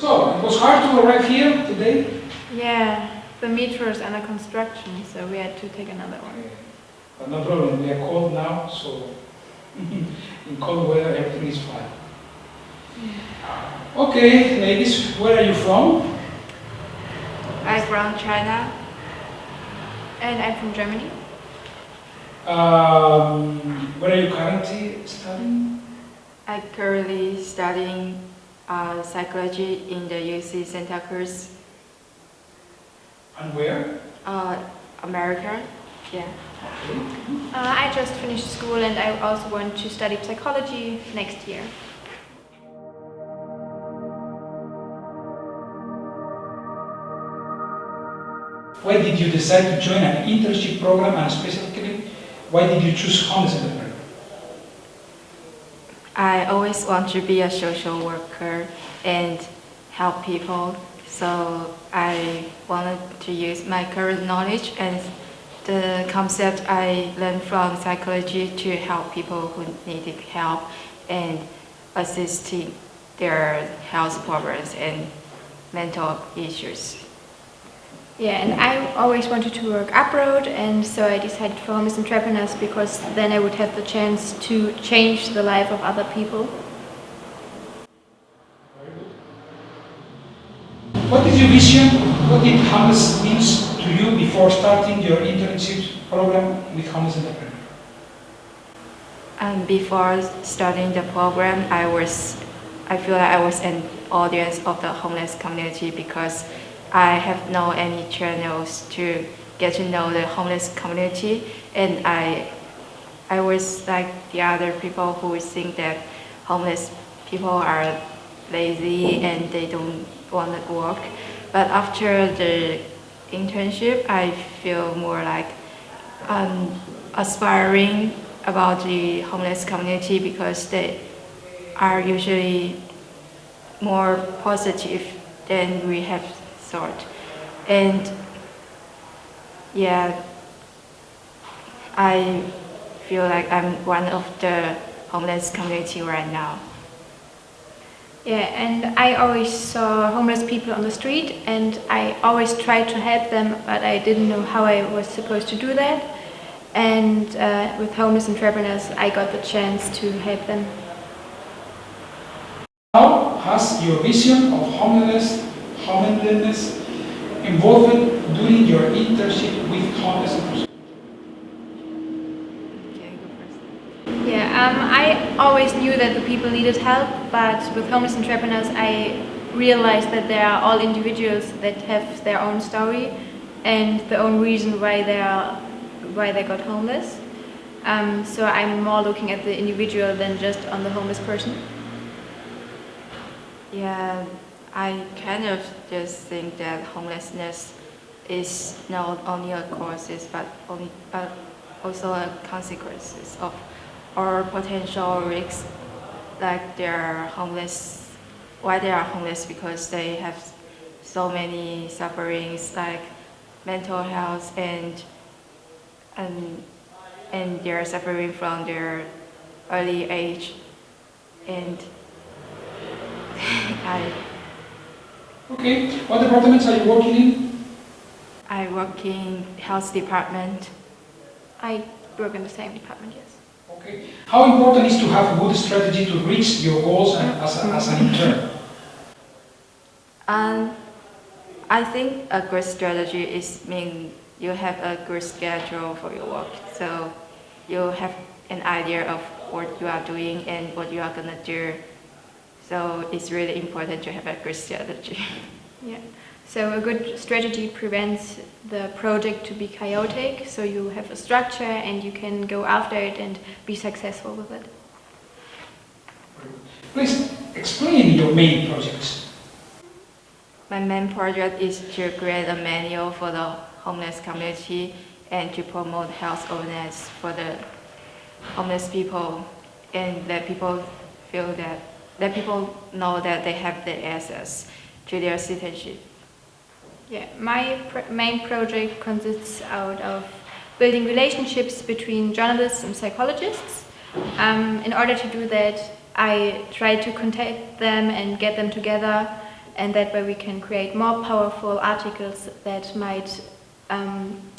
So, it was hard to arrive here today? Yeah, the metro is under construction, so we had to take another one. But no problem, we are cold now, so in cold weather everything is fine. Okay, ladies, where are you from? I'm from China. And I'm from Germany. Where are you currently studying? I'm currently studying psychology in the UC Santa Cruz. And where? America. Yeah. Okay. I just finished school and I also want to study psychology next year. Why did you decide to join an internship program, and specifically, why did you choose Homeless Entrepreneur? I always want to be a social worker and help people, so I wanted to use my current knowledge and the concept I learned from psychology to help people who needed help and assisting their health problems and mental issues. Yeah, and I always wanted to work abroad, and so I decided for Homeless Entrepreneurs because then I would have the chance to change the life of other people. What is your vision? What did homeless means to you before starting your internship program with Homeless Entrepreneur? Before starting the program, I feel like I was an audience of the homeless community because I have no any channels to get to know the homeless community, and I was like the other people who think that homeless people are lazy and they don't want to work. But after the internship, I feel more like aspiring about the homeless community because they are usually more positive than we have thought. And yeah, I feel like I'm one of the homeless community right now. Yeah, and I always saw homeless people on the street and I always tried to help them, but I didn't know how I was supposed to do that. And with Homeless Entrepreneurs, I got the chance to help them. How has your vision of homelessness evolved during your internship with Homeless Entrepreneur? Okay, go first. Yeah, I always knew that the people needed help, but with Homeless Entrepreneurs, I realized that they are all individuals that have their own story and their own reason why they got homeless. So I'm more looking at the individual than just on the homeless person. Yeah, I kind of just think that homelessness is not only a causes but also a consequences of or potential risks, like they're homeless. Why they are homeless? Because they have so many sufferings like mental health and they're suffering from their early age, and Okay, what departments are you working in? I work in health department. I work in the same department, yes. Okay, how important is to have a good strategy to reach your goals as an intern? I think a good strategy is mean you have a good schedule for your work, so you have an idea of what you are doing and what you are gonna do. So it's really important to have a good strategy. Yeah. So a good strategy prevents the project to be chaotic, so you have a structure and you can go after it and be successful with it. Please explain your main projects. My main project is to create a manual for the homeless community and to promote health awareness for the homeless people and let people know that they have the access to their citizenship. Yeah, my main project consists out of building relationships between journalists and psychologists. In order to do that, I try to contact them and get them together and that way we can create more powerful articles that might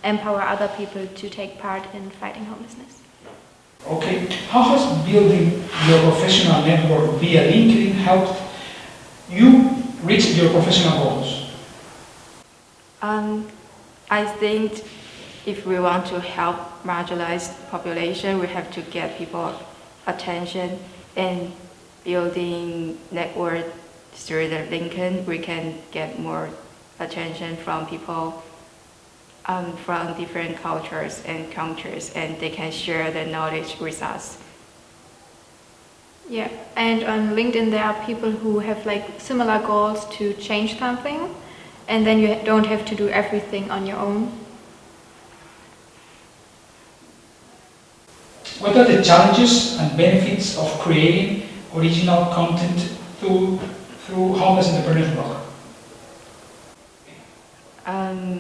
empower other people to take part in fighting homelessness. Okay, how has building your professional network via LinkedIn helped you reach your professional goals? I think if we want to help marginalized population, we have to get people attention, and building network through the LinkedIn, we can get more attention from people from different cultures and countries, and they can share their knowledge with us. Yeah, and on LinkedIn there are people who have like similar goals to change something, and then you don't have to do everything on your own. What are the challenges and benefits of creating original content through Homeless Entrepreneur Program?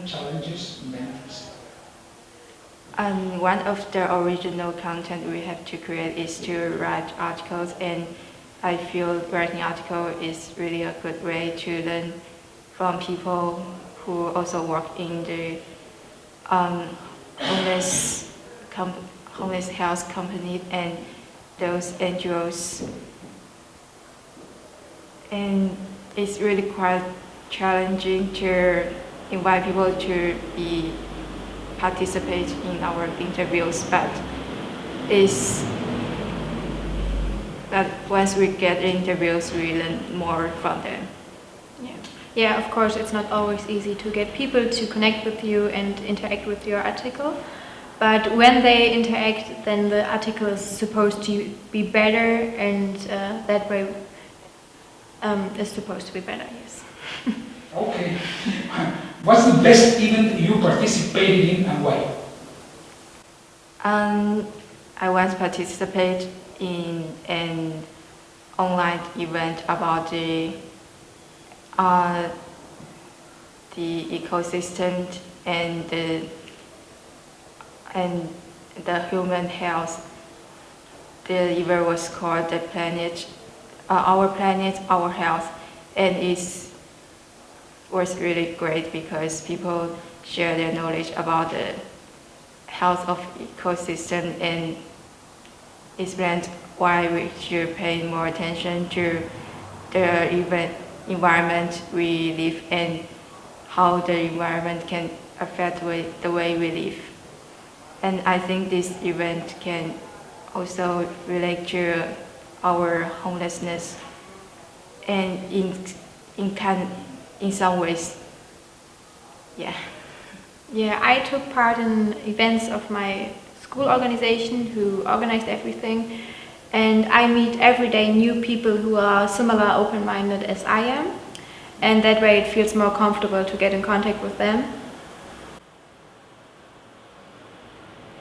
Challenges and benefits. One of the original content we have to create is to write articles, and I feel writing article is really a good way to learn from people who also work in the homeless health company and those NGOs. And it's really quite challenging to invite people to participate in our interviews, but once we get interviews, we learn more from them. Yeah, of course, it's not always easy to get people to connect with you and interact with your article. But when they interact, then the article is supposed to be better, and that way is supposed to be better, yes. Okay. What's the best event you participated in and why? I once participated in an online event about the ecosystem and the human health. The event was called the planet, Our Planet, Our Health, and it was really great because people share their knowledge about the health of ecosystem and explain why we should pay more attention to the environment we live and how the environment can affect the way we live. And I think this event can also relate to our homelessness, and in some ways, yeah. Yeah, I took part in events of my school organization who organized everything, and I meet every day new people who are similar open-minded as I am, and that way it feels more comfortable to get in contact with them.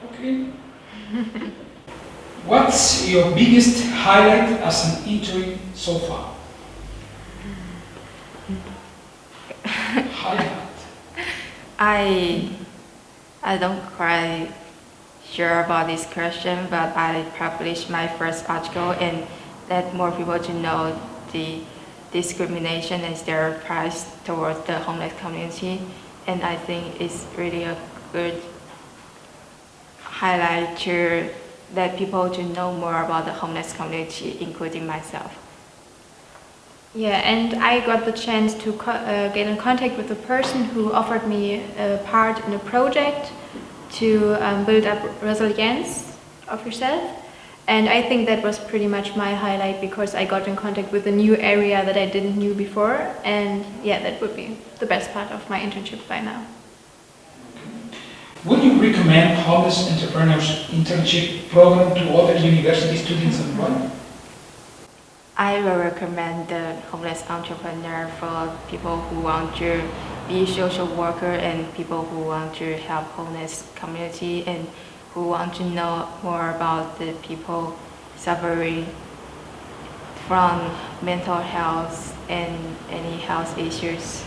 Okay. What's your biggest highlight as an intern so far? Highlight. I don't quite sure about this question, but I published my first article and let more people to know the discrimination and stereotypes towards the homeless community, and I think it's really a good highlight to let people to know more about the homeless community, including myself. Yeah, and I got the chance to get in contact with a person who offered me a part in a project to build up resilience of yourself. And I think that was pretty much my highlight because I got in contact with a new area that I didn't know before. And yeah, that would be the best part of my internship by now. Would you recommend Homeless Entrepreneurs Internship Program to other university students and why? I will recommend the Homeless Entrepreneur for people who want to be social worker and people who want to help homeless community and who want to know more about the people suffering from mental health and any health issues.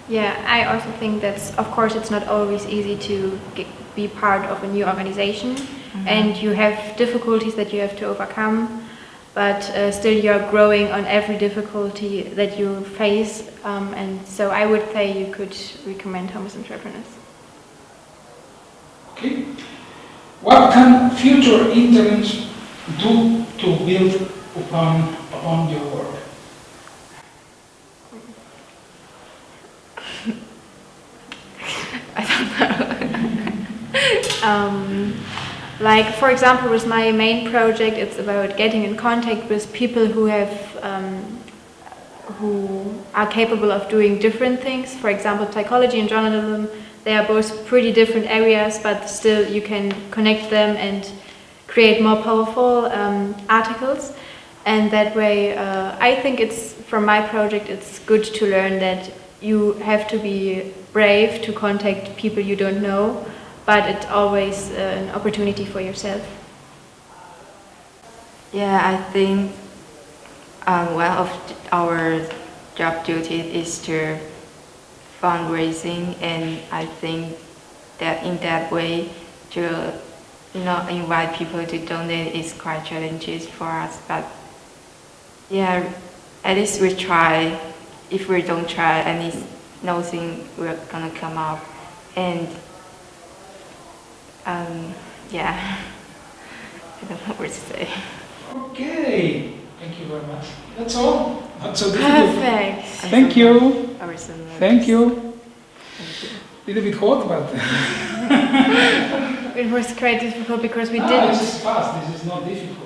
Yeah, I also think that, of course, it's not always easy to be part of a new organization, and you have difficulties that you have to overcome. but still you're growing on every difficulty that you face, and so I would say you could recommend Homeless Entrepreneurs. Okay. What can future interns do to build upon your work? I don't know. Like, for example, with my main project, it's about getting in contact with people who are capable of doing different things. For example, psychology and journalism, they are both pretty different areas, but still you can connect them and create more powerful articles. And that way, I think from my project, it's good to learn that you have to be brave to contact people you don't know, but it's always an opportunity for yourself. Yeah, I think one of our job duties is to fundraising, and I think that in that way to invite people to donate is quite challenging for us. But yeah, at least we try. If we don't try, at least nothing will gonna come up. And yeah, I don't know what to say. Okay, thank you very much. That's all. Not so difficult. Perfect. Thank you. Thank you. A little bit hot, but It was quite difficult because we no, didn't. this is fast. This is not difficult.